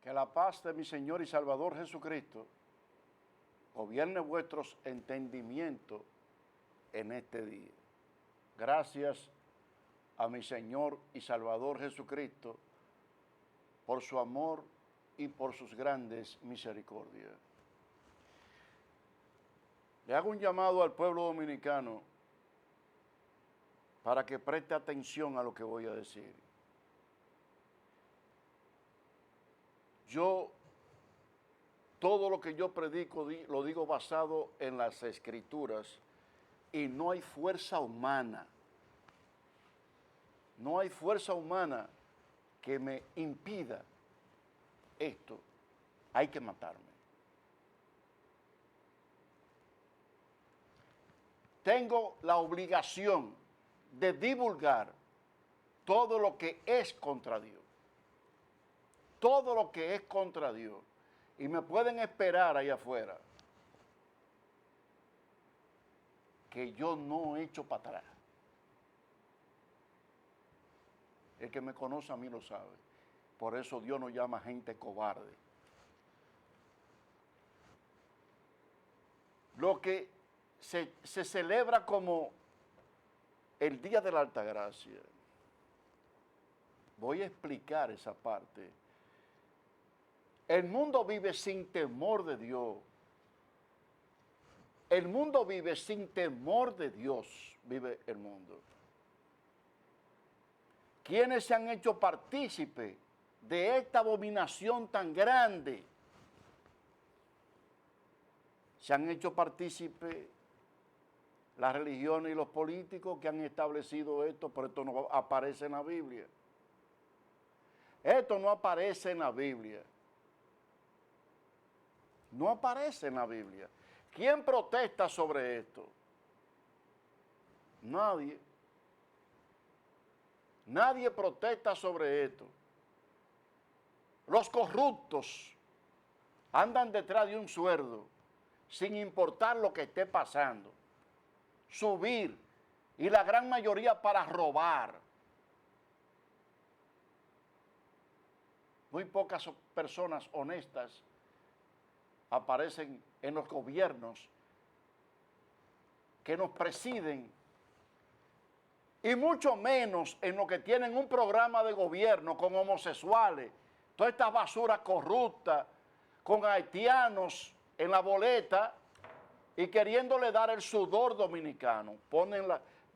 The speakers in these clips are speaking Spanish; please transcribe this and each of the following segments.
Que la paz de mi Señor y Salvador Jesucristo gobierne vuestros entendimientos en este día. Gracias a mi Señor y Salvador Jesucristo por su amor y por sus grandes misericordias. Le hago un llamado al pueblo dominicano para que preste atención a lo que voy a decir. Todo lo que yo predico lo digo basado en las Escrituras y no hay fuerza humana. No hay fuerza humana que me impida esto. Hay que matarme. Tengo la obligación de divulgar todo lo que es contra Dios. Todo lo que es contra Dios. Y me pueden esperar ahí afuera que yo no echo para atrás. El que me conoce a mí lo sabe. Por eso Dios no llama gente cobarde. Lo que se celebra como el Día de la Altagracia. Voy a explicar esa parte. El mundo vive sin temor de Dios. El mundo vive sin temor de Dios, vive el mundo. ¿Quiénes se han hecho partícipe de esta abominación tan grande? Se han hecho partícipe las religiones y los políticos que han establecido esto, pero esto no aparece en la Biblia. Esto no aparece en la Biblia. No aparece en la Biblia. ¿Quién protesta sobre esto? Nadie. Nadie protesta sobre esto. Los corruptos andan detrás de un sueldo sin importar lo que esté pasando. Subir, y la gran mayoría para robar. Muy pocas personas honestas aparecen en los gobiernos que nos presiden y mucho menos en los que tienen un programa de gobierno con homosexuales, toda esta basura corrupta, con haitianos en la boleta y queriéndole dar el sudor dominicano.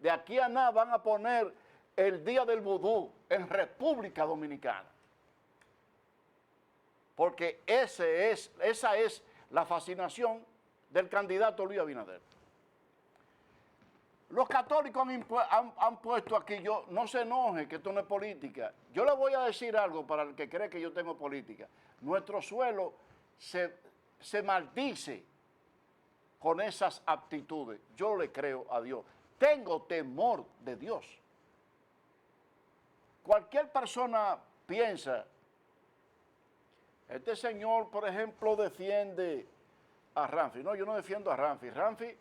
De aquí a nada van a poner el día del vudú en República Dominicana. Porque esa es la fascinación del candidato Luis Abinader. Los católicos han puesto aquí, no se enoje que esto no es política. Yo le voy a decir algo para el que cree que yo tengo política. Nuestro suelo se maldice con esas actitudes. Yo le creo a Dios. Tengo temor de Dios. Cualquier persona piensa, este señor, por ejemplo, defiende a Ramfi. No, yo no defiendo a Ramfi. Ramfi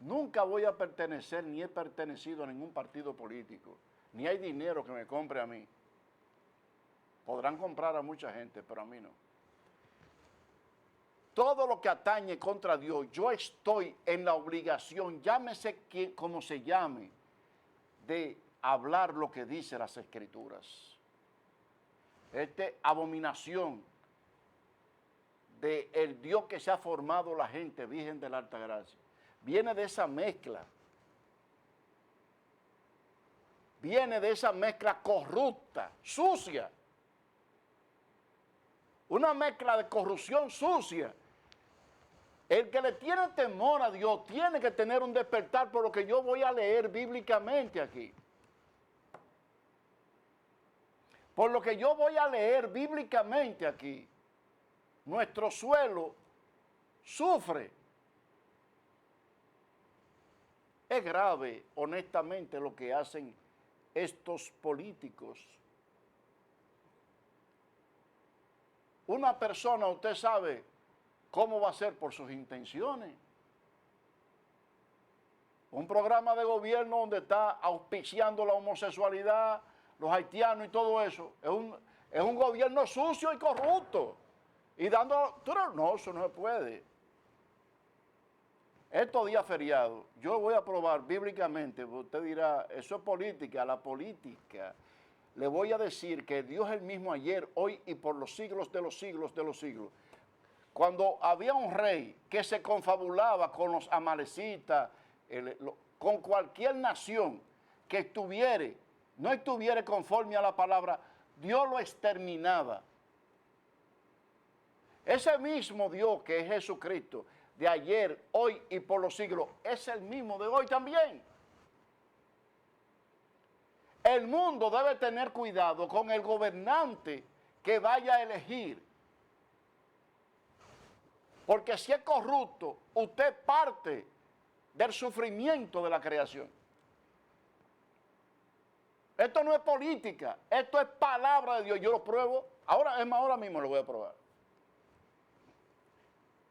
nunca voy a pertenecer, ni he pertenecido a ningún partido político. Ni hay dinero que me compre a mí. Podrán comprar a mucha gente, pero a mí no. Todo lo que atañe contra Dios, yo estoy en la obligación, llámese como se llame, de hablar lo que dice las Escrituras. Abominación del Dios que se ha formado la gente, Virgen de la Altagracia, viene de esa mezcla. Viene de esa mezcla corrupta, sucia. Una mezcla de corrupción sucia. El que le tiene temor a Dios tiene que tener un despertar por lo que yo voy a leer bíblicamente aquí. Por lo que yo voy a leer bíblicamente aquí. Nuestro suelo sufre. Es grave, honestamente, lo que hacen estos políticos. Una persona, usted sabe cómo va a ser por sus intenciones. Un programa de gobierno donde está auspiciando la homosexualidad, los haitianos y todo eso. Es un gobierno sucio y corrupto. Y dando, no, eso no se puede. Estos días feriados, yo voy a probar bíblicamente, usted dirá, eso es política, la política. Le voy a decir que Dios es el mismo ayer, hoy y por los siglos de los siglos de los siglos. Cuando había un rey que se confabulaba con los amalecitas, con cualquier nación que no estuviera conforme a la palabra, Dios lo exterminaba. Ese mismo Dios que es Jesucristo, de ayer, hoy y por los siglos, es el mismo de hoy también. El mundo debe tener cuidado con el gobernante que vaya a elegir. Porque si es corrupto, usted parte del sufrimiento de la creación. Esto no es política, esto es palabra de Dios. Yo lo pruebo, ahora mismo lo voy a probar.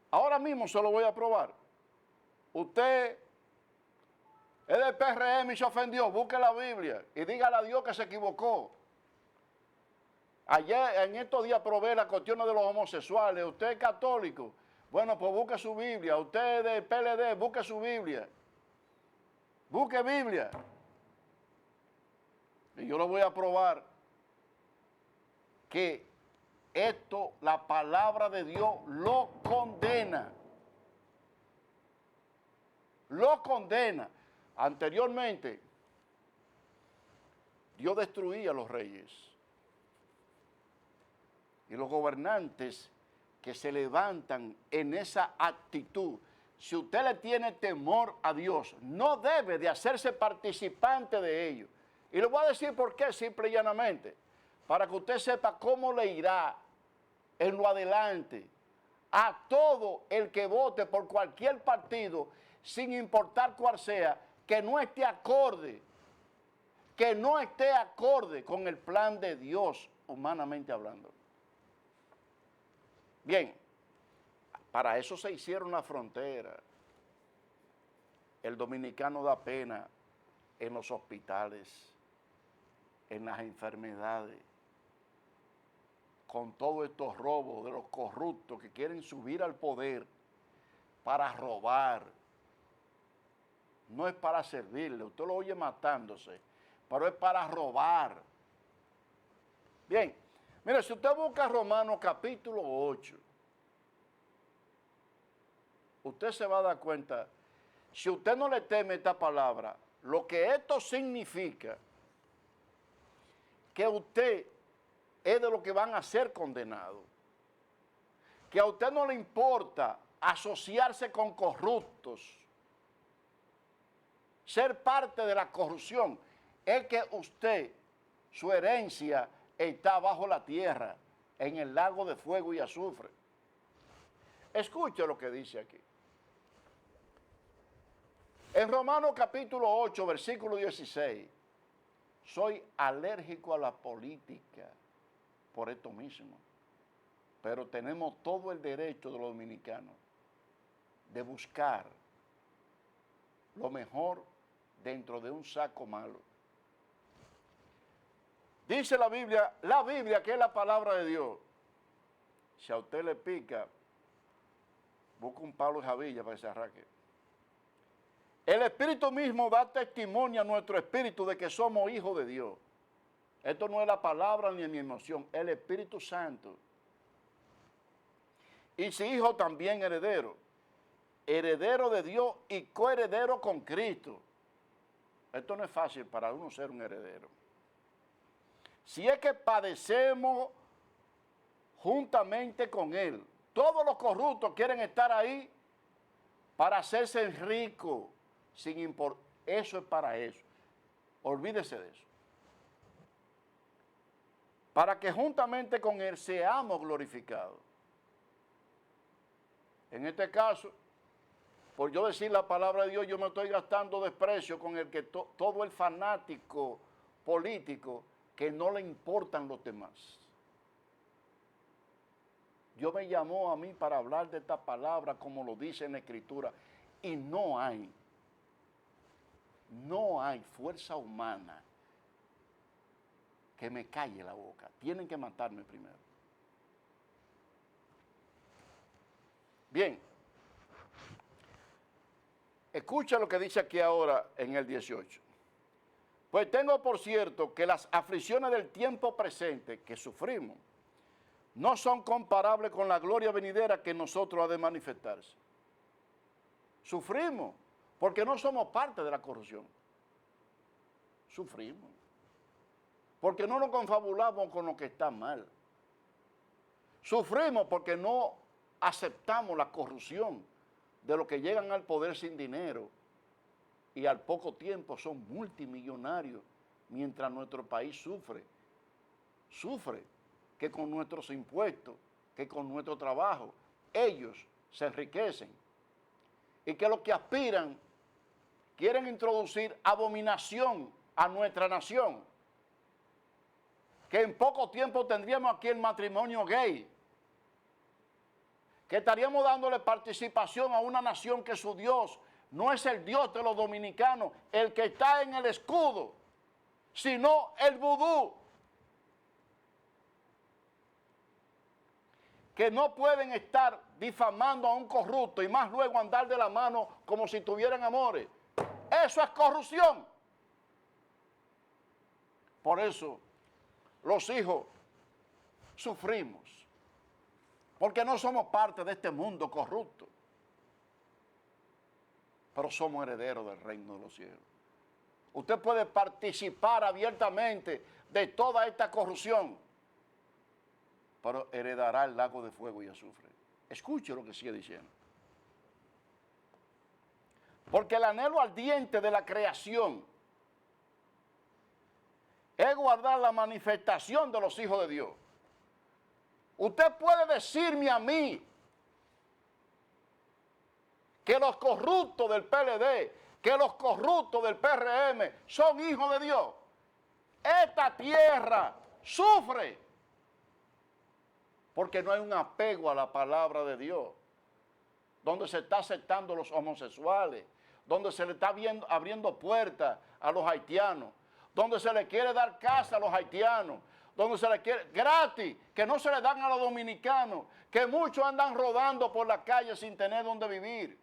Ahora mismo se lo voy a probar. Usted es del PRM y se ofendió, busque la Biblia y dígale a Dios que se equivocó. Ayer, en estos días probé las cuestiones de los homosexuales. Usted es católico, bueno, pues busque su Biblia. Usted es del PLD, busque su Biblia. Busque Biblia. Y yo lo voy a probar que esto, la palabra de Dios lo condena. Lo condena. Anteriormente, Dios destruía a los reyes. Y los gobernantes que se levantan en esa actitud, si usted le tiene temor a Dios, no debe de hacerse participante de ello. Y le voy a decir por qué, simple y llanamente, para que usted sepa cómo le irá en lo adelante a todo el que vote por cualquier partido, sin importar cuál sea, que no esté acorde con el plan de Dios, humanamente hablando. Bien, para eso se hicieron las fronteras. El dominicano da pena en los hospitales, en las enfermedades, con todos estos robos de los corruptos que quieren subir al poder para robar. No es para servirle, usted lo oye matándose, pero es para robar. Bien, mire, si usted busca Romanos capítulo 8, usted se va a dar cuenta, si usted no le teme esta palabra, lo que esto significa, que usted es de los que van a ser condenados, que a usted no le importa asociarse con corruptos, ser parte de la corrupción, es que usted, su herencia está bajo la tierra, en el lago de fuego y azufre. Escuche lo que dice aquí. En Romanos capítulo 8, versículo 16, soy alérgico a la política por esto mismo, pero tenemos todo el derecho de los dominicanos de buscar lo mejor dentro de un saco malo. Dice la Biblia que es la palabra de Dios. Si a usted le pica, busca un palo de jabilla para que se arranque. El Espíritu mismo da testimonio a nuestro espíritu de que somos hijos de Dios. Esto no es la palabra ni mi emoción, el Espíritu Santo. Y si hijo también heredero, heredero de Dios y coheredero con Cristo. Esto no es fácil para uno ser un heredero. Si es que padecemos juntamente con Él. Todos los corruptos quieren estar ahí para hacerse ricos, sin importar. Eso es para eso. Olvídese de eso. Para que juntamente con Él seamos glorificados. En este caso, por yo decir la palabra de Dios, yo me estoy gastando desprecio con el que todo el fanático político que no le importan los demás. Dios me llamó a mí para hablar de esta palabra como lo dice en la Escritura. Y no hay fuerza humana que me calle la boca. Tienen que matarme primero. Bien, escucha lo que dice aquí ahora en el 18. Pues tengo por cierto que las aflicciones del tiempo presente que sufrimos no son comparables con la gloria venidera que en nosotros ha de manifestarse. Sufrimos porque no somos parte de la corrupción. Sufrimos porque no nos confabulamos con lo que está mal. Sufrimos porque no aceptamos la corrupción de los que llegan al poder sin dinero y al poco tiempo son multimillonarios, mientras nuestro país sufre que con nuestros impuestos, que con nuestro trabajo, ellos se enriquecen y que los que aspiran quieren introducir abominación a nuestra nación, que en poco tiempo tendríamos aquí el matrimonio gay, que estaríamos dándole participación a una nación que su Dios no es el Dios de los dominicanos, el que está en el escudo, sino el vudú. Que no pueden estar difamando a un corrupto y más luego andar de la mano como si tuvieran amores. Eso es corrupción. Por eso los hijos sufrimos, porque no somos parte de este mundo corrupto, pero somos herederos del reino de los cielos. Usted puede participar abiertamente de toda esta corrupción, pero heredará el lago de fuego y azufre. Escuche lo que sigue diciendo. Porque el anhelo ardiente de la creación es guardar la manifestación de los hijos de Dios. Usted puede decirme a mí que los corruptos del PLD, que los corruptos del PRM son hijos de Dios. Esta tierra sufre porque no hay un apego a la palabra de Dios, donde se está aceptando los homosexuales, donde se le está abriendo puertas a los haitianos, donde se le quiere dar casa a los haitianos, donde se le quiere gratis, que no se le dan a los dominicanos, que muchos andan rodando por la calle sin tener donde vivir,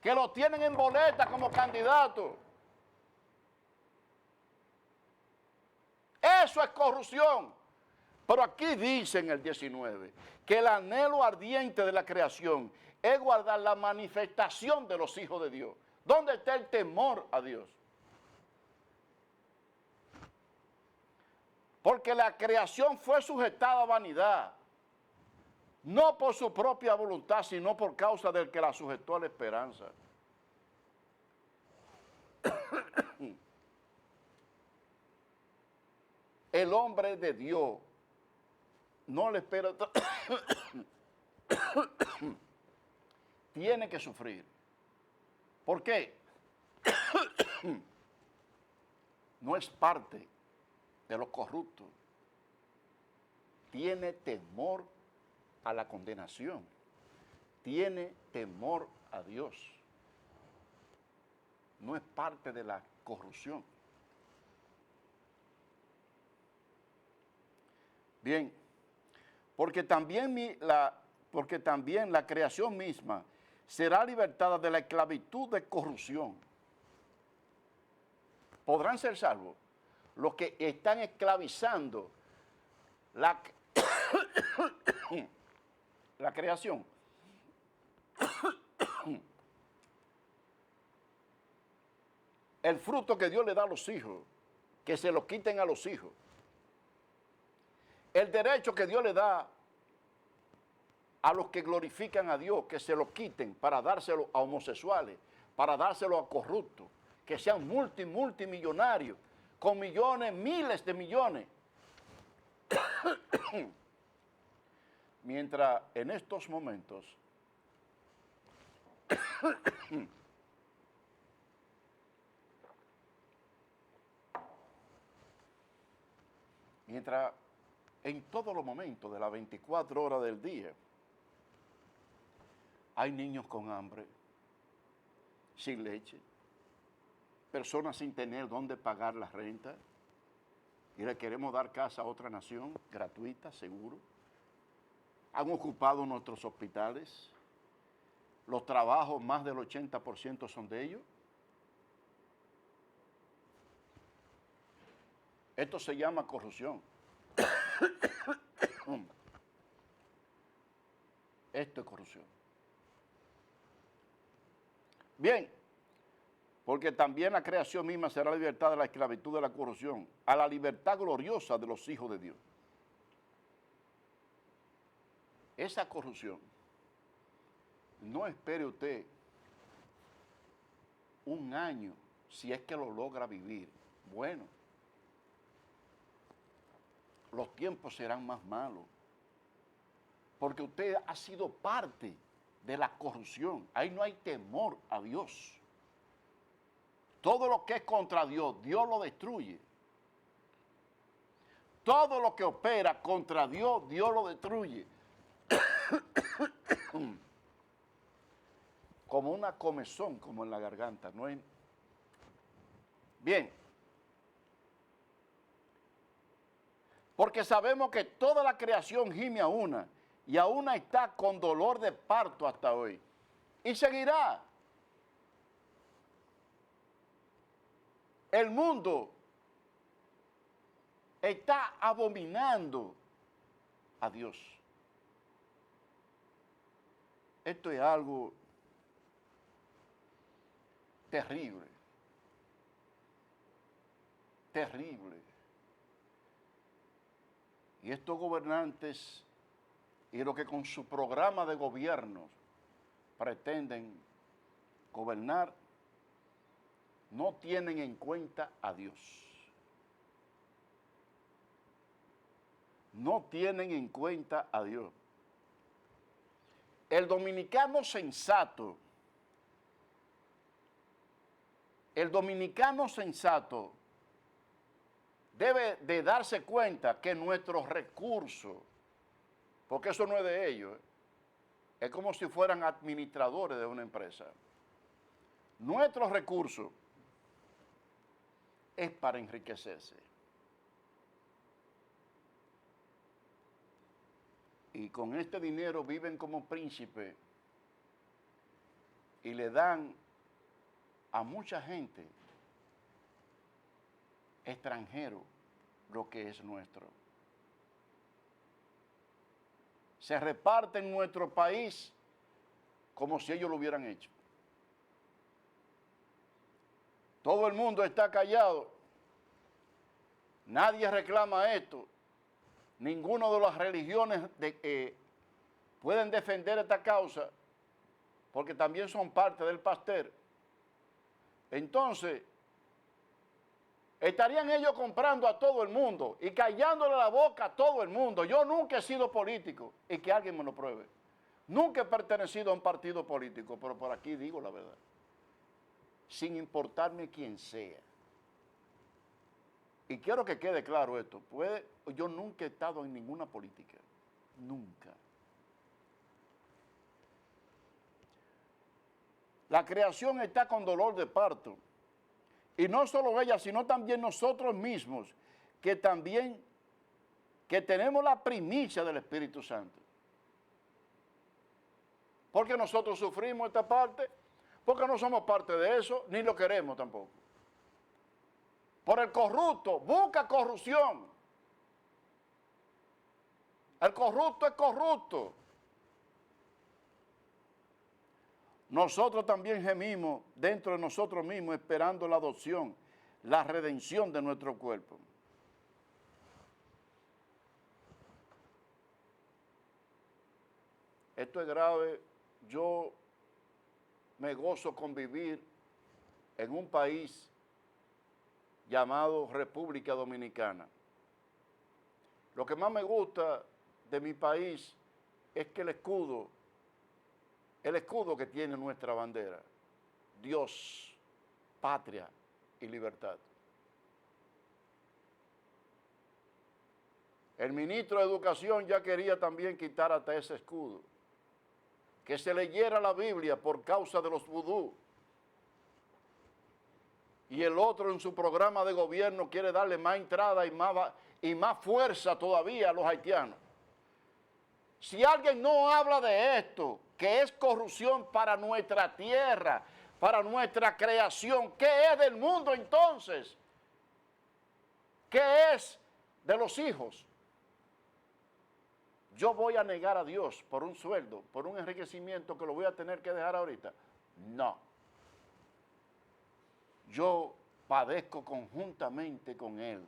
que lo tienen en boleta como candidato. Eso es corrupción. Pero aquí dice en el 19 que el anhelo ardiente de la creación es guardar la manifestación de los hijos de Dios. ¿Dónde está el temor a Dios? Porque la creación fue sujetada a vanidad, no por su propia voluntad, sino por causa del que la sujetó a la esperanza. El hombre de Dios no le espera, tiene que sufrir. ¿Por qué? No es parte de los corruptos. Tiene temor a la condenación. Tiene temor a Dios. No es parte de la corrupción. Bien, porque también la creación misma será libertada de la esclavitud de corrupción. ¿Podrán ser salvos los que están esclavizando la creación? El fruto que Dios le da a los hijos, que se lo quiten a los hijos. El derecho que Dios le da a los que glorifican a Dios, que se lo quiten para dárselo a homosexuales, para dárselo a corruptos, que sean multimillonarios, con millones, miles de millones. Mientras en estos momentos mientras en todos los momentos de las 24 horas del día hay niños con hambre, sin leche, personas sin tener dónde pagar la renta, y le queremos dar casa a otra nación, gratuita, seguro. Han ocupado nuestros hospitales, los trabajos más del 80% son de ellos. Esto se llama corrupción. Esto es corrupción. Bien, porque también la creación misma será la libertad de la esclavitud de la corrupción, a la libertad gloriosa de los hijos de Dios. Esa corrupción, no espere usted un año si es que lo logra vivir. Bueno, los tiempos serán más malos, porque usted ha sido parte de la corrupción. Ahí no hay temor a Dios. Todo lo que es contra Dios, Dios lo destruye. Todo lo que opera contra Dios, Dios lo destruye. Como una comezón, como en la garganta, ¿no es? Bien. Porque sabemos que toda la creación gime a una, y a una está con dolor de parto hasta hoy. Y seguirá. El mundo está abominando a Dios. Esto es algo terrible. Terrible. Y estos gobernantes y los que con su programa de gobierno pretenden gobernar, no tienen en cuenta a Dios. No tienen en cuenta a Dios. El dominicano sensato debe de darse cuenta que nuestros recursos, porque eso no es de ellos, es como si fueran administradores de una empresa. Nuestros recursos es para enriquecerse. Y con este dinero viven como príncipes y le dan a mucha gente extranjero lo que es nuestro. Se reparte en nuestro país como si ellos lo hubieran hecho. Todo el mundo está callado. Nadie reclama esto. Ninguna de las religiones pueden defender esta causa porque también son parte del pastel. Entonces, estarían ellos comprando a todo el mundo y callándole la boca a todo el mundo. Yo nunca he sido político, y que alguien me lo pruebe. Nunca he pertenecido a un partido político, pero por aquí digo la verdad. Sin importarme quién sea. Y quiero que quede claro esto. Yo nunca he estado en ninguna política. Nunca. La creación está con dolor de parto. Y no solo ella, sino también nosotros mismos, que tenemos la primicia del Espíritu Santo. Porque nosotros sufrimos esta parte, porque no somos parte de eso, ni lo queremos tampoco. Por el corrupto, busca corrupción. El corrupto es corrupto. Nosotros también gemimos dentro de nosotros mismos esperando la adopción, la redención de nuestro cuerpo. Esto es grave. Yo me gozo con vivir en un país llamado República Dominicana. Lo que más me gusta de mi país es que el escudo que tiene nuestra bandera, Dios, patria y libertad. El ministro de Educación ya quería también quitar hasta ese escudo, que se leyera la Biblia por causa de los vudú. Y el otro en su programa de gobierno quiere darle más entrada y más fuerza todavía a los haitianos. Si alguien no habla de esto, que es corrupción para nuestra tierra, para nuestra creación. ¿Qué es del mundo entonces? ¿Qué es de los hijos? Yo voy a negar a Dios por un sueldo, por un enriquecimiento que lo voy a tener que dejar ahorita. No. Yo padezco conjuntamente con Él.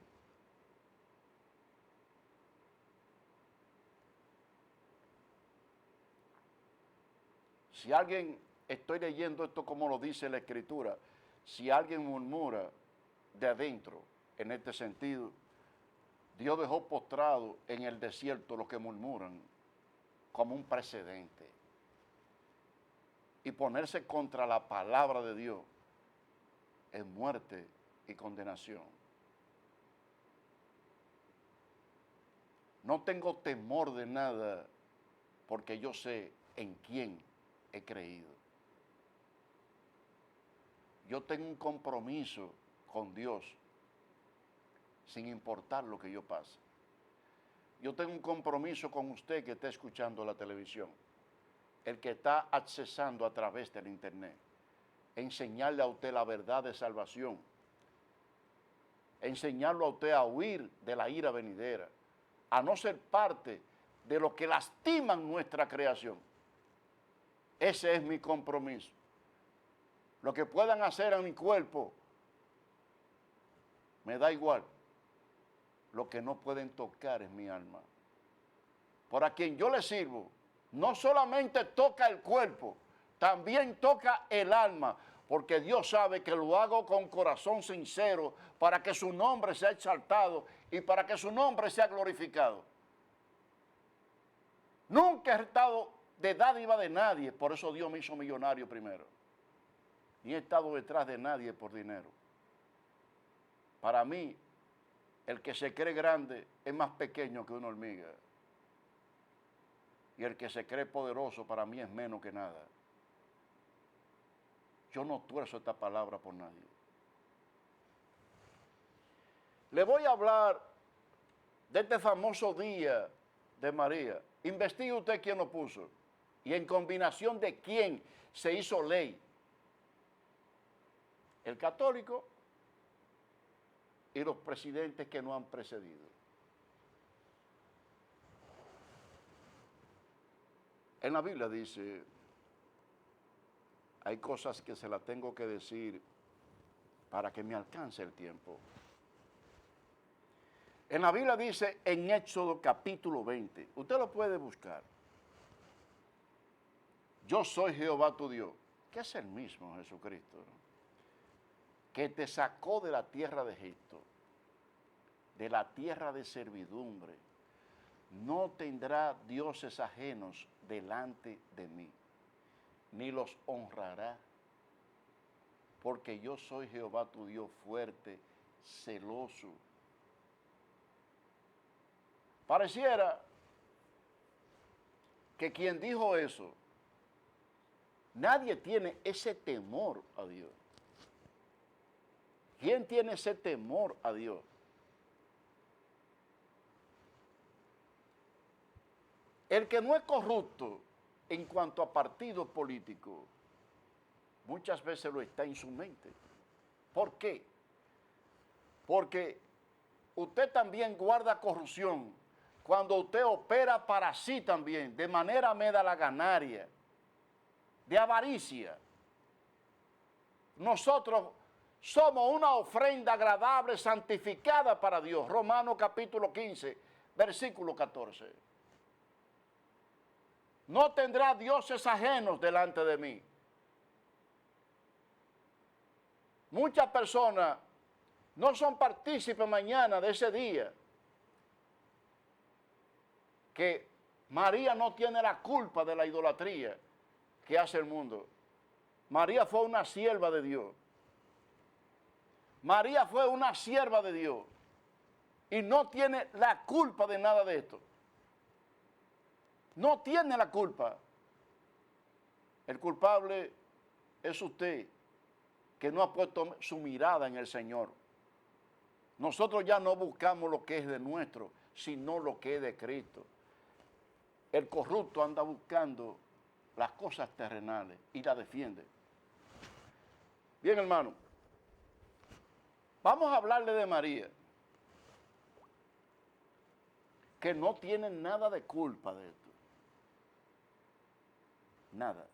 Si alguien, estoy leyendo esto como lo dice la Escritura, si alguien murmura de adentro, en este sentido, Dios dejó postrado en el desierto los que murmuran como un precedente. Y ponerse contra la palabra de Dios es muerte y condenación. No tengo temor de nada porque yo sé en quién he creído. Yo tengo un compromiso con Dios sin importar lo que yo pase. Yo tengo un compromiso con usted que está escuchando la televisión, el que está accesando a través del internet, enseñarle a usted la verdad de salvación, enseñarlo a usted a huir de la ira venidera, a no ser parte de lo que lastiman nuestra creación. Ese es mi compromiso. Lo que puedan hacer a mi cuerpo, me da igual. Lo que no pueden tocar es mi alma. Por a quien yo le sirvo, no solamente toca el cuerpo, también toca el alma, porque Dios sabe que lo hago con corazón sincero para que su nombre sea exaltado y para que su nombre sea glorificado. Nunca he estado de dádiva de nadie, por eso Dios me hizo millonario primero. Ni he estado detrás de nadie por dinero. Para mí, el que se cree grande es más pequeño que una hormiga. Y el que se cree poderoso para mí es menos que nada. Yo no tuerzo esta palabra por nadie. Le voy a hablar de este famoso día de María. Investigue usted quién lo puso y en combinación de quién se hizo ley. El católico y los presidentes que no han precedido. En la Biblia dice, hay cosas que se las tengo que decir para que me alcance el tiempo. En la Biblia dice en Éxodo capítulo 20, usted lo puede buscar. Yo soy Jehová tu Dios, que es el mismo Jesucristo, ¿no? Que te sacó de la tierra de Egipto, de la tierra de servidumbre. No tendrá dioses ajenos delante de mí, ni los honrará, porque yo soy Jehová tu Dios fuerte, celoso. Pareciera que quien dijo eso, nadie tiene ese temor a Dios. ¿Quién tiene ese temor a Dios? El que no es corrupto en cuanto a partidos políticos, muchas veces lo está en su mente. ¿Por qué? Porque usted también guarda corrupción cuando usted opera para sí también, de manera medalaganaria, de avaricia. Nosotros somos una ofrenda agradable, santificada para Dios. Romanos capítulo 15, versículo 14. No tendrá dioses ajenos delante de mí. Muchas personas no son partícipes mañana de ese día. Que María no tiene la culpa de la idolatría que hace el mundo. María fue una sierva de Dios. María fue una sierva de Dios. Y no tiene la culpa de nada de esto. No tiene la culpa. El culpable es usted, que no ha puesto su mirada en el Señor. Nosotros ya no buscamos lo que es de nuestro, sino lo que es de Cristo. El corrupto anda buscando las cosas terrenales y las defiende. Bien, hermano, vamos a hablarle de María, que no tiene nada de culpa de esto. Nada.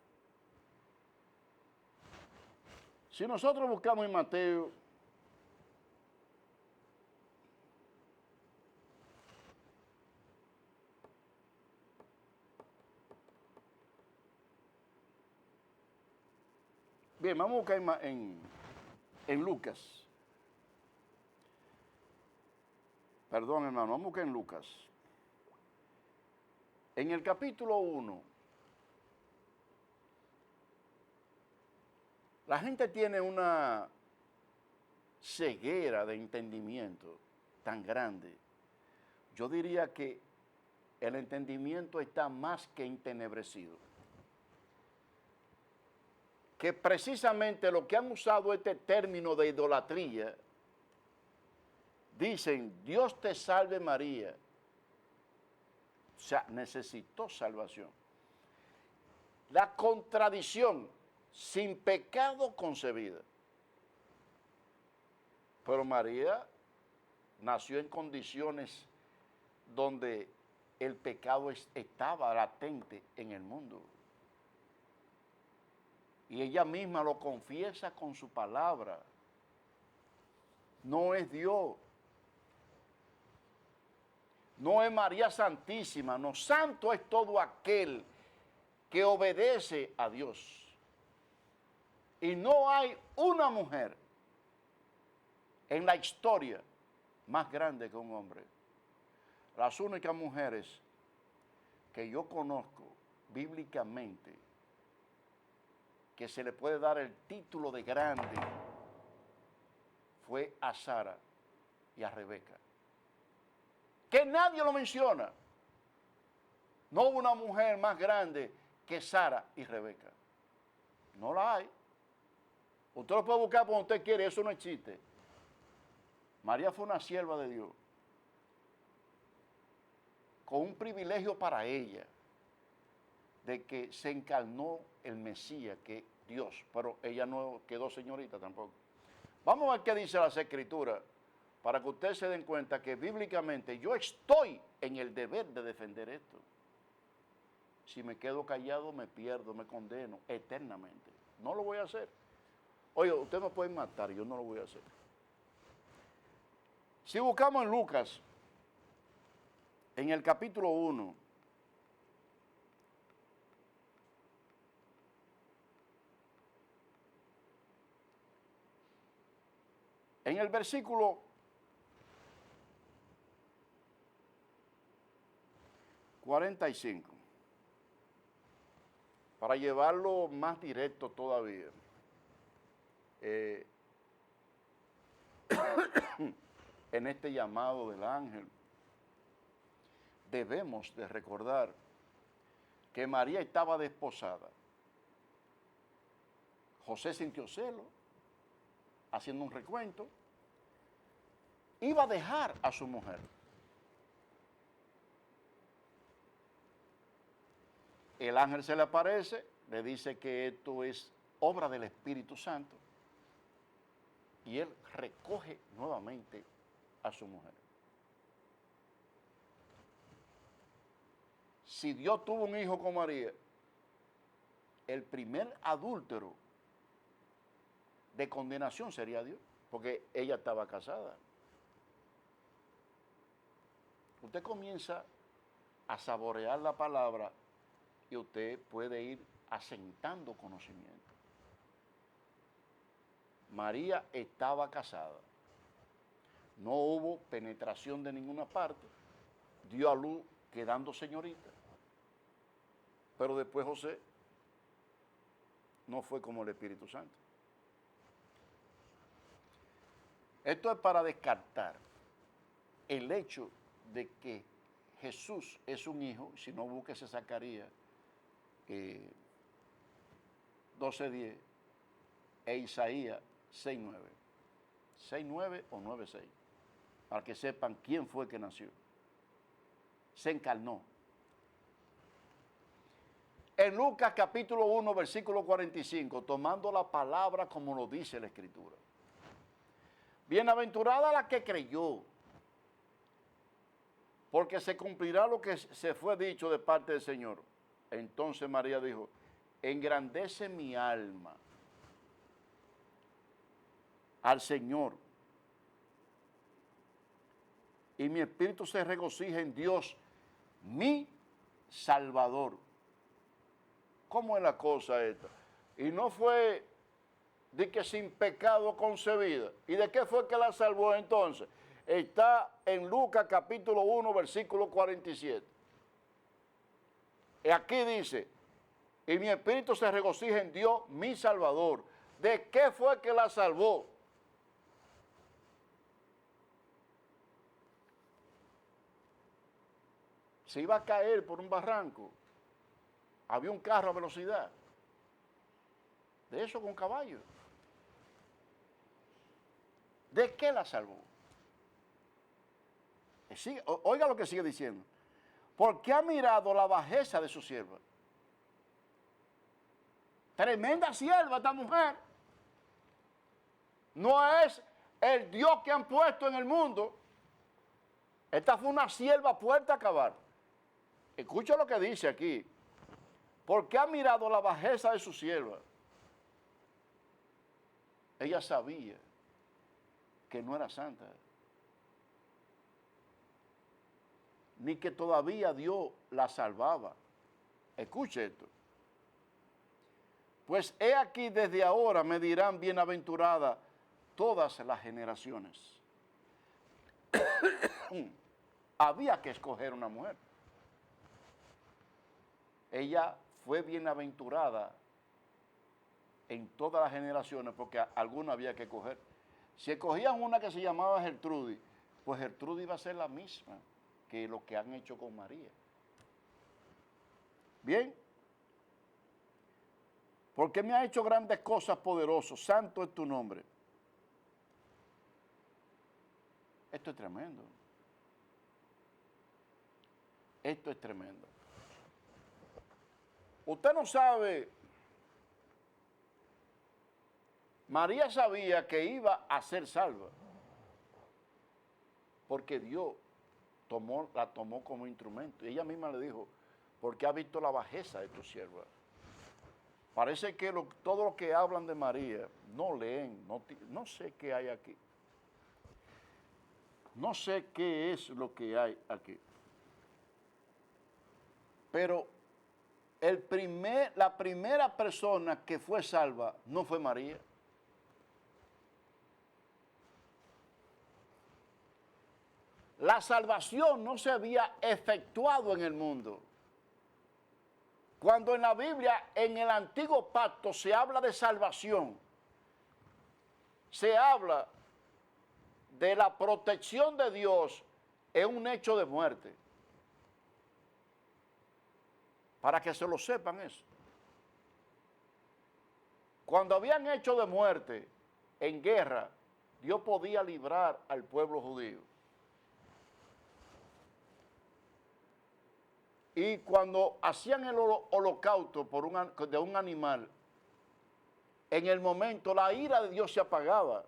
Si nosotros buscamos en Mateo, bien, vamos a buscar en Lucas. Perdón, hermano, vamos a buscar en Lucas. En el capítulo 1, la gente tiene una ceguera de entendimiento tan grande. Yo diría que el entendimiento está más que entenebrecido. Que precisamente lo que han usado este término de idolatría, dicen, Dios te salve María. O sea, necesitó salvación. La contradicción, sin pecado concebida. Pero María nació en condiciones donde el pecado estaba latente en el mundo. Y ella misma lo confiesa con su palabra. No es Dios. No es María Santísima, no. Santo es todo aquel que obedece a Dios. Y no hay una mujer en la historia más grande que un hombre. Las únicas mujeres que yo conozco bíblicamente que se le puede dar el título de grande fue a Sara y a Rebeca. Que nadie lo menciona. No hubo una mujer más grande que Sara y Rebeca. No la hay. Usted lo puede buscar como usted quiere, eso no existe. María fue una sierva de Dios, con un privilegio para ella, de que se encarnó el Mesías, que Dios, pero ella no quedó señorita tampoco. Vamos a ver qué dice las Escrituras, para que ustedes se den cuenta que bíblicamente yo estoy en el deber de defender esto. Si me quedo callado, me pierdo, me condeno eternamente. No lo voy a hacer. Oye, usted me puede matar, yo no lo voy a hacer. Si buscamos en Lucas, en el capítulo 1, en el versículo 45, para llevarlo más directo todavía, en este llamado del ángel, debemos de recordar que María estaba desposada. José sintió celo, haciendo un recuento, iba a dejar a su mujer. El ángel se le aparece, le dice que esto es obra del Espíritu Santo, y él recoge nuevamente a su mujer. Si Dios tuvo un hijo con María, el primer adúltero de condenación sería Dios, porque ella estaba casada. Usted comienza a saborear la palabra y usted puede ir asentando conocimiento. María estaba casada. No hubo penetración de ninguna parte. Dio a luz quedando señorita. Pero después José no fue como el Espíritu Santo. Esto es para descartar el hecho de que Jesús es un hijo. Si no, búsquese Zacarías 12:10 e Isaías 6:9. 6:9 o 9:6. Para que sepan quién fue que nació. Se encarnó. en Lucas capítulo 1, versículo 45, tomando la palabra como lo dice la Escritura. Bienaventurada la que creyó, porque se cumplirá lo que se fue dicho de parte del Señor. Entonces María dijo, engrandece mi alma al Señor, y mi espíritu se regocija en Dios, mi Salvador. ¿Cómo es la cosa esta? Y no fue de que sin pecado concebida. ¿Y de qué fue que la salvó entonces? Está en Lucas capítulo 1, versículo 47. Y aquí dice, y mi espíritu se regocija en Dios, mi Salvador. ¿De qué fue que la salvó? Se iba a caer por un barranco. Había un carro a velocidad. De eso con caballo. ¿De qué la salvó? Oiga lo que sigue diciendo. Porque ha mirado la bajeza de su sierva. Tremenda sierva esta mujer. No es el Dios que han puesto en el mundo. Esta fue una sierva puerta a acabar. Escucha lo que dice aquí. Porque ha mirado la bajeza de su sierva. Ella sabía que no era santa, ni que todavía Dios la salvaba. Escuche esto. Pues he aquí desde ahora me dirán bienaventurada todas las generaciones. Había que escoger una mujer. Ella fue bienaventurada en todas las generaciones porque alguna había que coger. Si escogían una que se llamaba Gertrudis, pues Gertrudis iba a ser la misma que lo que han hecho con María. Bien, porque me ha hecho grandes cosas poderosos, santo es tu nombre. Esto es tremendo. Esto es tremendo. Usted no sabe, María sabía que iba a ser salva, porque Dios la tomó como instrumento. Y ella misma le dijo, porque ha visto la bajeza de tu sierva. Parece que todo lo que hablan de María no leen, no sé qué hay aquí. No sé qué es lo que hay aquí. Pero la primera persona que fue salva no fue María. La salvación no se había efectuado en el mundo. Cuando en la Biblia, en el Antiguo Pacto, se habla de salvación, se habla de la protección de Dios en un hecho de muerte. Para que se lo sepan eso. Cuando habían hecho de muerte en guerra, Dios podía librar al pueblo judío. Y cuando hacían el holocausto de un animal, en el momento la ira de Dios se apagaba,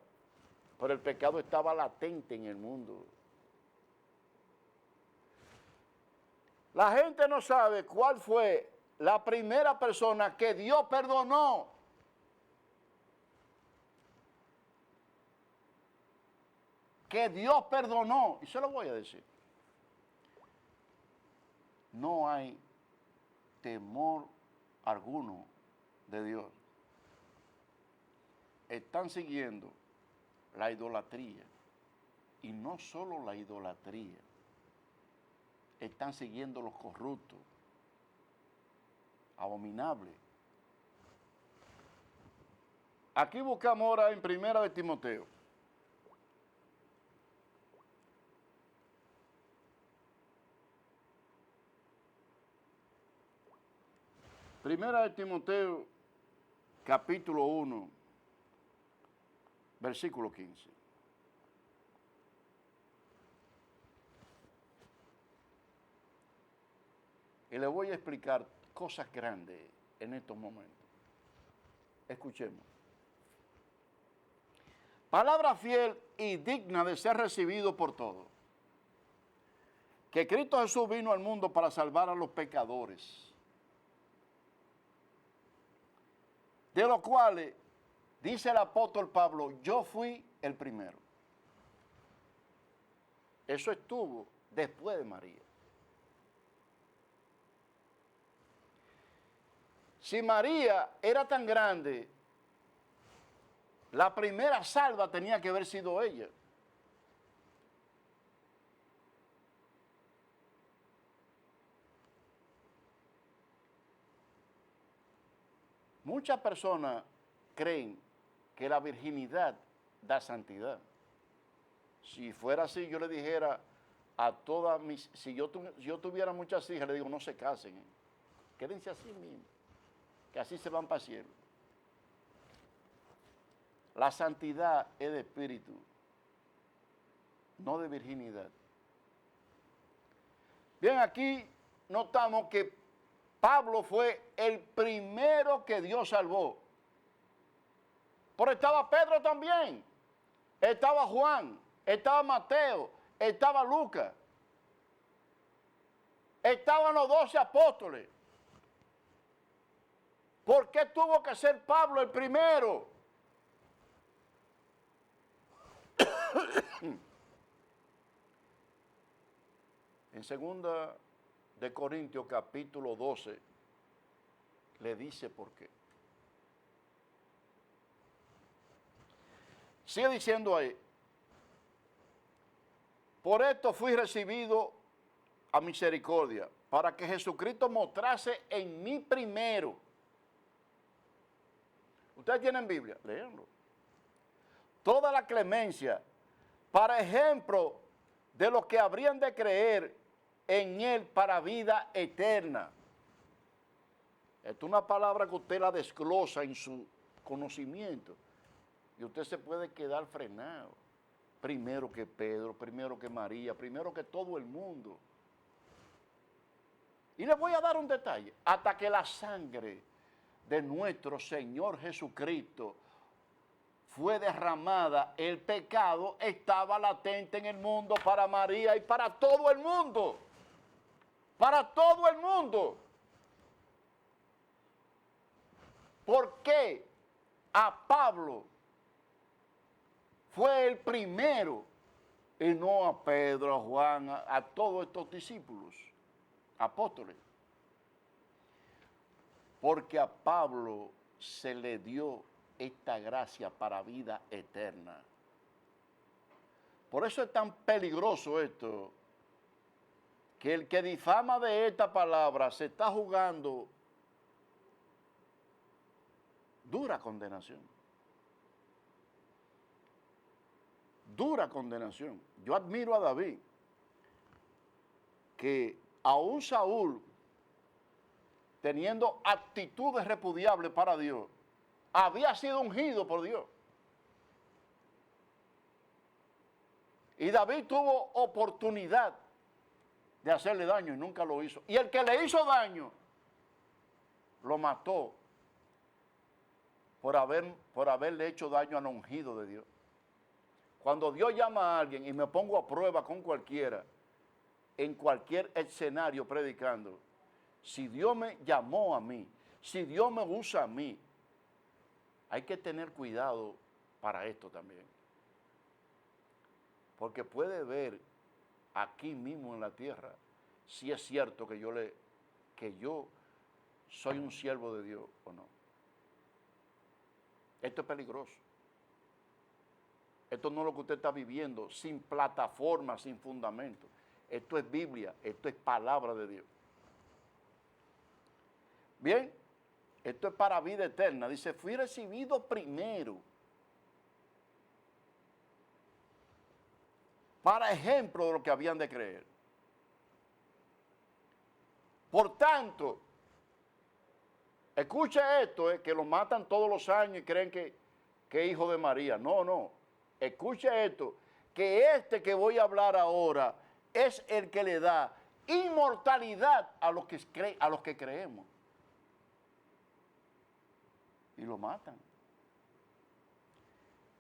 pero el pecado estaba latente en el mundo. La gente no sabe cuál fue la primera persona que Dios perdonó. Que Dios perdonó. Y se lo voy a decir. No hay temor alguno de Dios. Están siguiendo la idolatría. Y no solo la idolatría. Están siguiendo los corruptos, abominables. Aquí buscamos ahora en Primera de Timoteo. Primera de Timoteo, capítulo 1, versículo 15. Y le voy a explicar cosas grandes en estos momentos. Escuchemos. Palabra fiel y digna de ser recibido por todos. Que Cristo Jesús vino al mundo para salvar a los pecadores, de los cuales, dice el apóstol Pablo, yo fui el primero. Eso estuvo después de María. Si María era tan grande, la primera salva tenía que haber sido ella. Muchas personas creen que la virginidad da santidad. Si fuera así, yo le dijera a todas mis... Si yo tuviera muchas hijas, le digo, no se casen. Quédense así mismo, que así se van para el cielo. La santidad es de espíritu, no de virginidad. Bien, aquí notamos que Pablo fue el primero que Dios salvó. Pero estaba Pedro también, estaba Juan, estaba Mateo, estaba Lucas, estaban los 12 apóstoles. ¿Por qué tuvo que ser Pablo el primero? En 2 de Corintios capítulo 12 le dice por qué. Sigue diciendo ahí, por esto fui recibido a misericordia, para que Jesucristo mostrase en mí primero. ¿Ustedes tienen Biblia? Léanlo. Toda la clemencia, para ejemplo de los que habrían de creer en Él para vida eterna. Esta es una palabra que usted la desglosa en su conocimiento y usted se puede quedar frenado. Primero que Pedro, primero que María, primero que todo el mundo. Y les voy a dar un detalle. Hasta que la sangre de nuestro Señor Jesucristo fue derramada, el pecado estaba latente en el mundo para María y para todo el mundo. Para todo el mundo. ¿Por qué a Pablo fue el primero y no a Pedro, a Juan, a todos estos discípulos, apóstoles? Porque a Pablo se le dio esta gracia para vida eterna. Por eso es tan peligroso esto, que el que difama de esta palabra se está jugando dura condenación. Dura condenación. Yo admiro a David, que aún Saúl, teniendo actitudes repudiables para Dios, había sido ungido por Dios. Y David tuvo oportunidad de hacerle daño y nunca lo hizo. Y el que le hizo daño, lo mató por haberle hecho daño al ungido de Dios. Cuando Dios llama a alguien y me pongo a prueba con cualquiera, en cualquier escenario predicando, si Dios me llamó a mí, si Dios me usa a mí, hay que tener cuidado para esto también. Porque puede ver aquí mismo en la tierra si es cierto que yo soy un siervo de Dios o no. Esto es peligroso. Esto no es lo que usted está viviendo, sin plataforma, sin fundamento. Esto es Biblia, esto es palabra de Dios. Bien, esto es para vida eterna. Dice, fui recibido primero. Para ejemplo de lo que habían de creer. Por tanto, escuche esto, que lo matan todos los años y creen que es hijo de María. No, no. Escuche esto, que este que voy a hablar ahora es el que le da inmortalidad a los que creemos. y lo matan.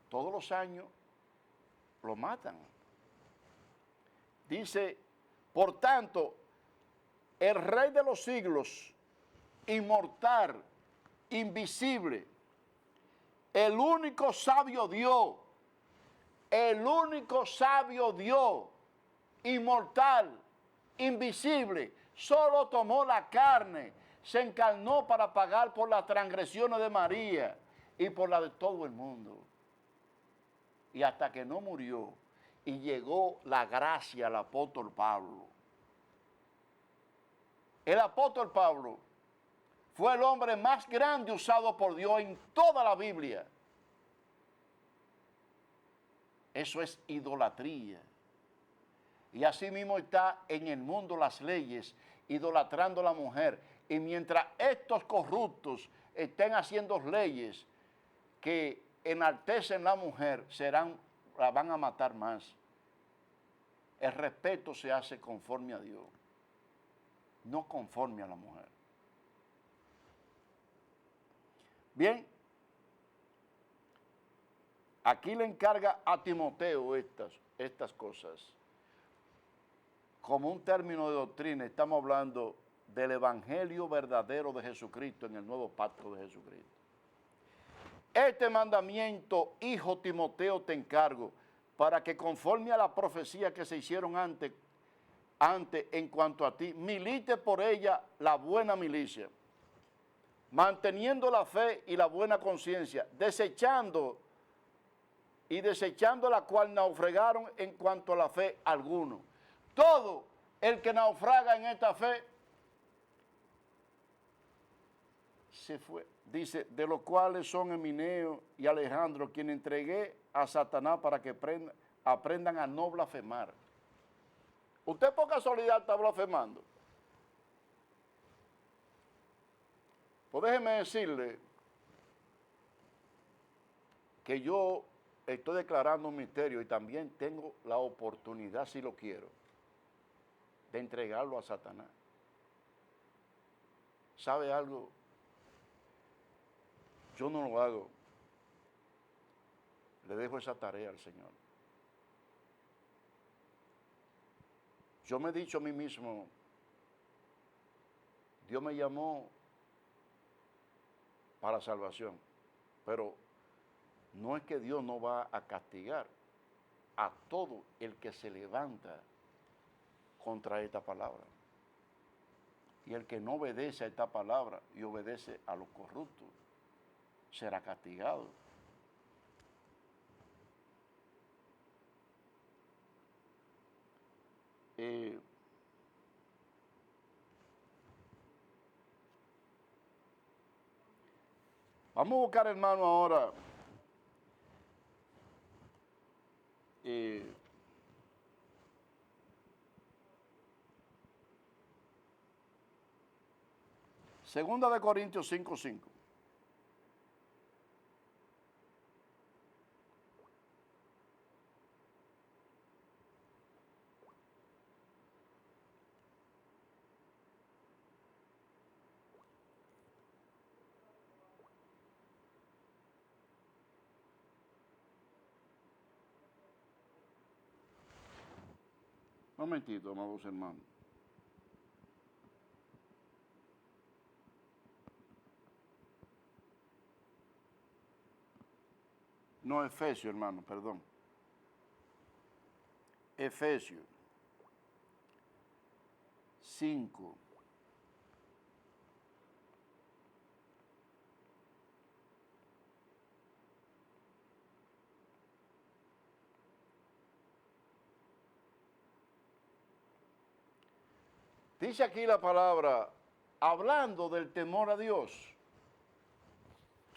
Todos los años lo matan. Dice, por tanto, el Rey de los siglos, inmortal, invisible, el único sabio Dios, inmortal, invisible, solo tomó la carne, se encarnó para pagar por las transgresiones de María y por la de todo el mundo. Y hasta que no murió y llegó la gracia al apóstol Pablo. El apóstol Pablo fue el hombre más grande usado por Dios en toda la Biblia. Eso es idolatría. Y así mismo está en el mundo las leyes, idolatrando a la mujer. Y mientras estos corruptos estén haciendo leyes que enaltecen a la mujer, la van a matar más. El respeto se hace conforme a Dios, no conforme a la mujer. Bien, aquí le encarga a Timoteo estas cosas. Como un término de doctrina, estamos hablando del evangelio verdadero de Jesucristo en el nuevo pacto de Jesucristo. Este mandamiento, hijo Timoteo, te encargo, para que conforme a la profecía que se hicieron antes en cuanto a ti, milite por ella la buena milicia, manteniendo la fe y la buena conciencia, desechando la cual naufragaron en cuanto a la fe alguno. Todo el que naufraga en esta fe se fue. Dice, de los cuales son Emineo y Alejandro, quien entregué a Satanás para que aprendan a no blasfemar. ¿Usted por casualidad está blasfemando? Pues déjeme decirle que yo estoy declarando un misterio y también tengo la oportunidad, si lo quiero, de entregarlo a Satanás. ¿Sabe algo? Yo no lo hago. Le dejo esa tarea al Señor. Yo me he dicho a mí mismo, Dios me llamó para salvación, pero no es que Dios no va a castigar a todo el que se levanta contra esta palabra. Y el que no obedece a esta palabra y obedece a los corruptos, será castigado. Vamos a buscar, hermano, ahora Segunda de Corintios 5:5. Un momentito, amados hermanos. No, Efesios, hermano, perdón. Efesios 5. Dice aquí la palabra, hablando del temor a Dios.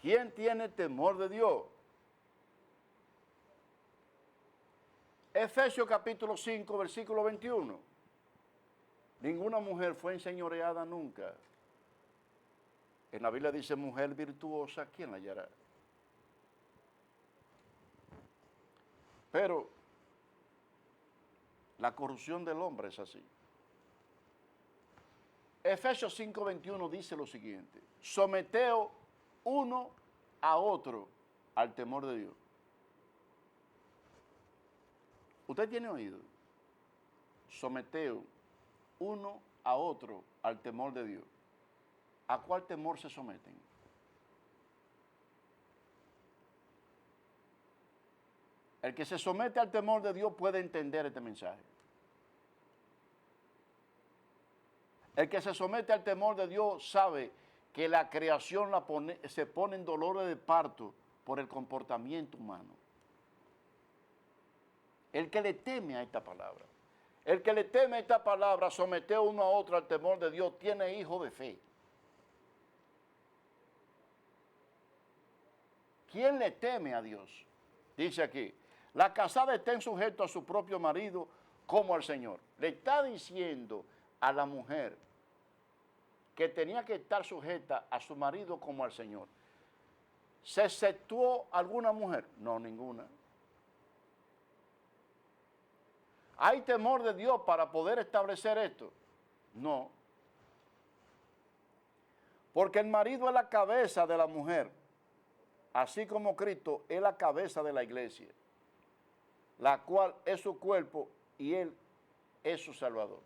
¿Quién tiene temor de Dios? Efesios capítulo 5, versículo 21. Ninguna mujer fue enseñoreada nunca. En la Biblia dice mujer virtuosa, ¿quién la hallará? Pero la corrupción del hombre es así. Efesios 5:21 dice lo siguiente: someteos uno a otro al temor de Dios. Usted tiene oído. Someteo uno a otro al temor de Dios. ¿A cuál temor se someten? El que se somete al temor de Dios puede entender este mensaje. El que se somete al temor de Dios sabe que la creación se pone en dolores de parto por el comportamiento humano. El que le teme a esta palabra, el que le teme a esta palabra, somete uno a otro al temor de Dios, tiene hijo de fe. ¿Quién le teme a Dios? Dice aquí, la casada estén sujetos a su propio marido como al Señor. Le está diciendo a la mujer que tenía que estar sujeta a su marido como al Señor. ¿Se exceptuó alguna mujer? No, ninguna. ¿Hay temor de Dios para poder establecer esto? No. Porque el marido es la cabeza de la mujer, así como Cristo es la cabeza de la iglesia, la cual es su cuerpo y Él es su Salvador.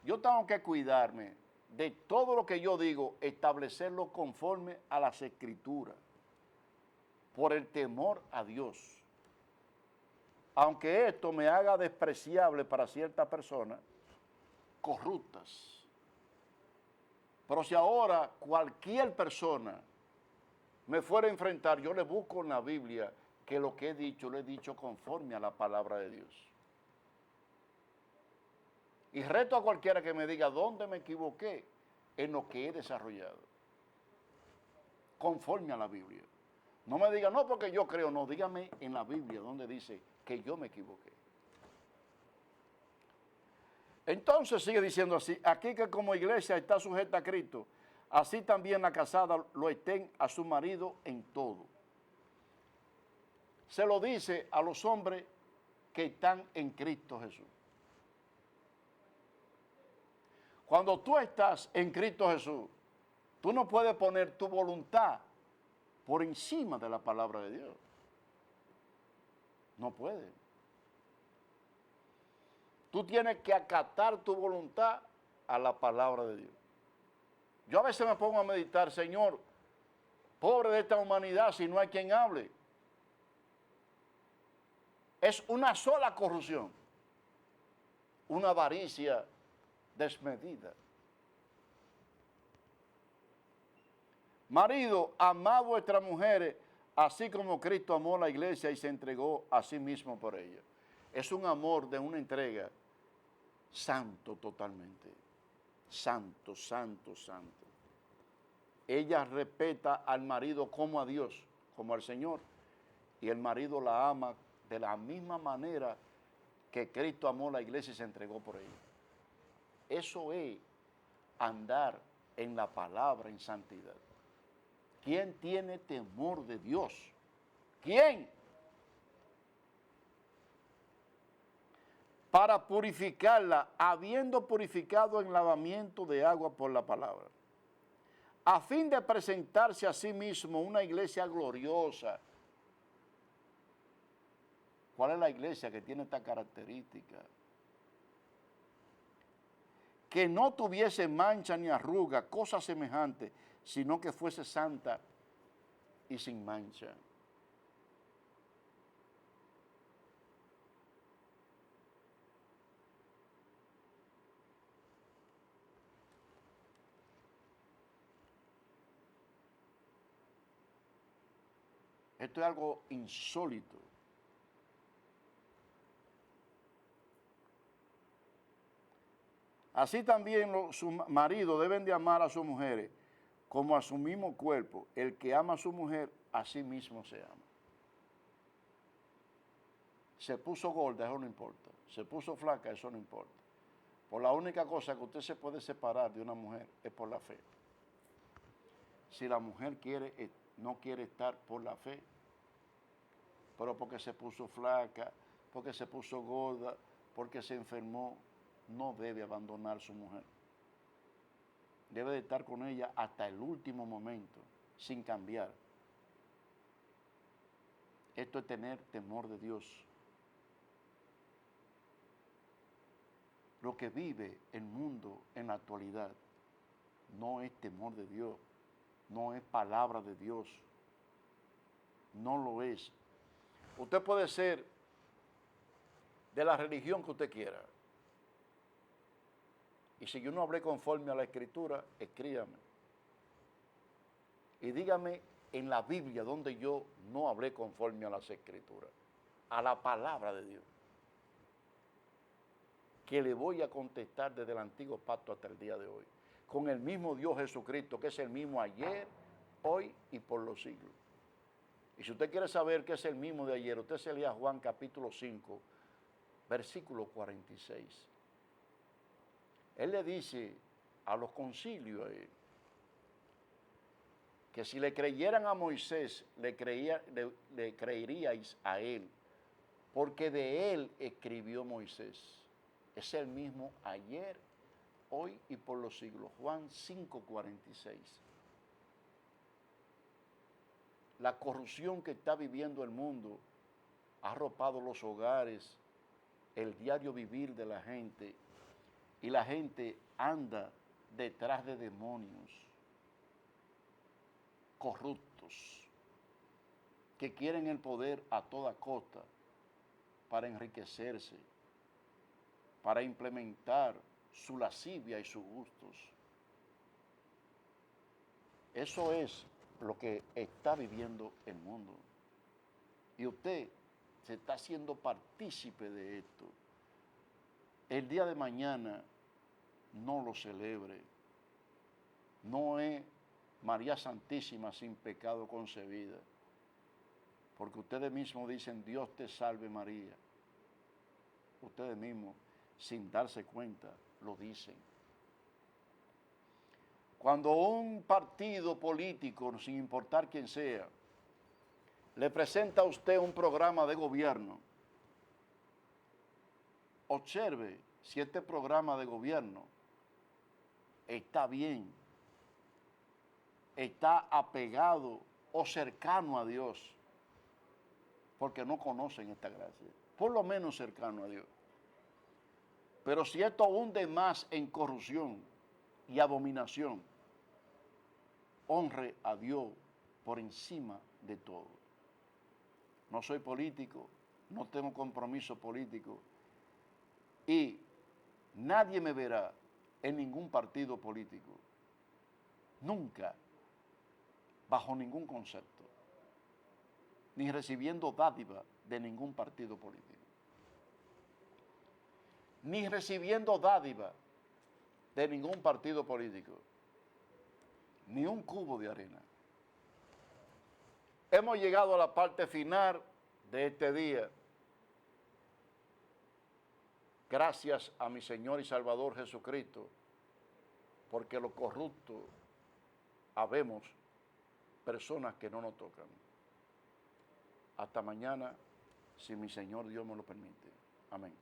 Yo tengo que cuidarme de todo lo que yo digo, establecerlo conforme a las Escrituras, por el temor a Dios. Aunque esto me haga despreciable para ciertas personas corruptas. Pero si ahora cualquier persona me fuera a enfrentar, yo le busco en la Biblia que lo que he dicho, lo he dicho conforme a la palabra de Dios. Y reto a cualquiera que me diga dónde me equivoqué en lo que he desarrollado. Conforme a la Biblia. No me diga, no, porque yo creo, no, dígame en la Biblia donde dice que yo me equivoqué. Entonces sigue diciendo así, aquí que como iglesia está sujeta a Cristo, así también la casada lo estén a su marido en todo. Se lo dice a los hombres que están en Cristo Jesús. Cuando tú estás en Cristo Jesús, tú no puedes poner tu voluntad por encima de la palabra de Dios. No puedes. Tú tienes que acatar tu voluntad a la palabra de Dios. Yo a veces me pongo a meditar, Señor, pobre de esta humanidad si no hay quien hable. Es una sola corrupción, una avaricia desmedida. Marido, amad vuestras mujeres, así como Cristo amó a la iglesia y se entregó a sí mismo por ella. Es un amor de una entrega santo totalmente. Santo, santo, santo. Ella respeta al marido como a Dios, como al Señor, y el marido la ama de la misma manera que Cristo amó a la iglesia y se entregó por ella. Eso es andar en la palabra en santidad. ¿Quién tiene temor de Dios? ¿Quién? Para purificarla, habiendo purificado en lavamiento de agua por la palabra, a fin de presentarse a sí mismo una iglesia gloriosa. ¿Cuál es la iglesia que tiene esta característica? Que no tuviese mancha ni arruga, cosa semejante, sino que fuese santa y sin mancha. Esto es algo insólito. Así también sus maridos deben de amar a sus mujeres como a su mismo cuerpo. El que ama a su mujer, a sí mismo se ama. Se puso gorda, eso no importa. Se puso flaca, eso no importa. Por la única cosa que usted se puede separar de una mujer es por la fe. Si la mujer no quiere estar por la fe, pero porque se puso flaca, porque se puso gorda, porque se enfermó, no debe abandonar a su mujer. Debe de estar con ella hasta el último momento, sin cambiar. Esto es tener temor de Dios. Lo que vive el mundo en la actualidad no es temor de Dios, no es palabra de Dios, no lo es. Usted puede ser de la religión que usted quiera. Y si yo no hablé conforme a la Escritura, escríbame. Y dígame en la Biblia donde yo no hablé conforme a las Escrituras, a la palabra de Dios, que le voy a contestar desde el antiguo pacto hasta el día de hoy, con el mismo Dios Jesucristo, que es el mismo ayer, hoy y por los siglos. Y si usted quiere saber que es el mismo de ayer, usted se lea Juan capítulo 5, versículo 46. Él le dice a los concilios que si le creyeran a Moisés, le creeríais a él, porque de él escribió Moisés. Es el mismo ayer, hoy y por los siglos. Juan 5:46. La corrupción que está viviendo el mundo ha arropado los hogares, el diario vivir de la gente, y la gente anda detrás de demonios corruptos que quieren el poder a toda costa para enriquecerse, para implementar su lascivia y sus gustos. Eso es lo que está viviendo el mundo. Y usted se está haciendo partícipe de esto. El día de mañana no lo celebre. No es María Santísima sin pecado concebida. Porque ustedes mismos dicen, Dios te salve María. Ustedes mismos, sin darse cuenta, lo dicen. Cuando un partido político, sin importar quién sea, le presenta a usted un programa de gobierno, observe si este programa de gobierno está bien, está apegado o cercano a Dios, porque no conocen esta gracia, por lo menos cercano a Dios. Pero si esto hunde más en corrupción y abominación, honre a Dios por encima de todo. No soy político, no tengo compromiso político y nadie me verá en ningún partido político, nunca, bajo ningún concepto, ni recibiendo dádiva de ningún partido político, ni recibiendo dádiva de ningún partido político, ni un cubo de arena. Hemos llegado a la parte final de este día. Gracias a mi Señor y Salvador Jesucristo, porque lo corrupto habemos personas que no nos tocan. Hasta mañana, si mi Señor Dios me lo permite. Amén.